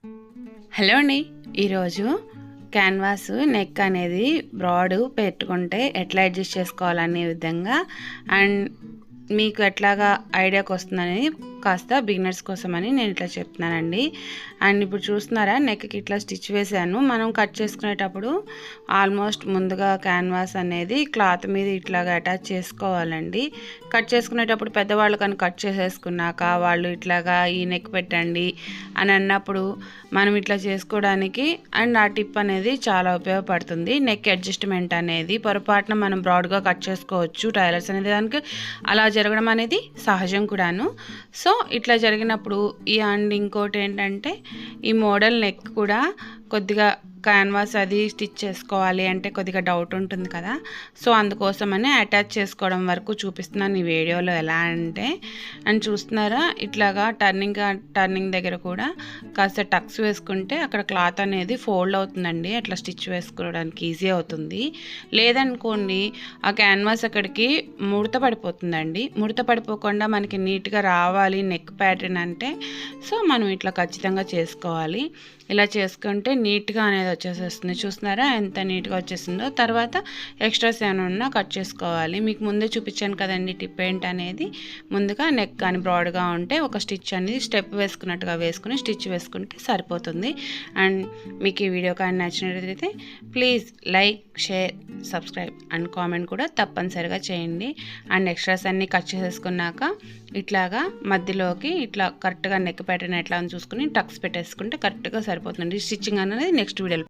Hello అండి. ఈరోజు canvas neck అనేది బ్రాడ్ పెట్టుకుంటే ఎట్లా అడ్జస్ట్ చేసుకోవాలనే విధంగా అండ్ మీకు ఎట్లాగా ఐడియాకి వస్తుందని కాస్త బిగినర్స్ కోసమని నేను ఇట్లా చెప్తున్నానండి. అండ్ ఇప్పుడు చూస్తున్నారా, నెక్కి ఇట్లా స్టిచ్ వేసాను. మనం కట్ చేసుకునేటప్పుడు ఆల్మోస్ట్ ముందుగా క్యాన్వాస్ అనేది క్లాత్ మీద ఇట్లాగా అటాచ్ చేసుకోవాలండి. కట్ చేసుకునేటప్పుడు పెద్దవాళ్ళు కానీ కట్ చేసేసుకున్నాక వాళ్ళు ఇట్లాగా ఈ నెక్ పెట్టండి అని అన్నప్పుడు మనం ఇట్లా చేసుకోవడానికి అండ్ ఆ టిప్ అనేది చాలా ఉపయోగపడుతుంది. నెక్ అడ్జస్ట్మెంట్ అనేది పొరపాటున మనం బ్రాడ్గా కట్ చేసుకోవచ్చు. టైలర్స్ అనేది దానికి అలా జరగడం అనేది సహజం కూడాను. సో ఇట్లా జరిగినప్పుడు అండ్ ఇంకోటి ఏంటంటే ఈ మోడల్ నెక్ కూడా కొద్దిగా క్యాన్వాస్ అది స్టిచ్ చేసుకోవాలి అంటే కొద్దిగా డౌట్ ఉంటుంది కదా. సో అందుకోసమని అటాచ్ చేసుకోవడం వరకు చూపిస్తున్నాను ఈ వీడియోలో. ఎలా అంటే అండ్ చూస్తున్నారా, ఇట్లాగా టర్నింగ్ దగ్గర కూడా కాస్త టక్స్ వేసుకుంటే అక్కడ క్లాత్ అనేది ఫోల్డ్ అవుతుందండి. అట్లా స్టిచ్ వేసుకోవడానికి ఈజీ అవుతుంది. లేదనుకోండి ఆ క్యాన్వాస్ అక్కడికి ముడత పడిపోతుందండి. ముడత పడిపోకుండా మనకి నీట్గా రావాలి నెక్ ప్యాటర్న్ అంటే సో మనం ఇట్లా ఖచ్చితంగా చేసుకోవాలి. ఇలా చేసుకుంటే నీట్గా అనేది వచ్చేసేస్తుంది. చూస్తున్నారా ఎంత నీట్గా వచ్చేసిందో. తర్వాత ఎక్స్ట్రాస్ ఏమైనా ఉన్నా కట్ చేసుకోవాలి. మీకు ముందే చూపించాను కదండి టిప్ ఏంటనేది. ముందుగా నెక్ కానీ బ్రాడ్గా ఉంటే ఒక స్టిచ్ అనేది స్టెప్ వేసుకున్నట్టుగా వేసుకుని స్టిచ్ వేసుకుంటే సరిపోతుంది. అండ్ మీకు ఈ వీడియో కానీ నచ్చినట్లయితే please like, share, subscribe and comment కూడా తప్పనిసరిగా చేయండి. అండ్ ఎక్స్ట్రాస్ అన్నీ కట్ చేసేసుకున్నాక ఇట్లాగా మధ్యలోకి ఇట్లా కరెక్ట్గా నెక్ ప్యాటర్న్ ఎట్లా అని చూసుకుని టక్స్ పెట్టేసుకుంటే కరెక్ట్గా సరిపోతుందండి. స్టిచ్చింగ్ అనేది నెక్స్ట్ వీడియోలో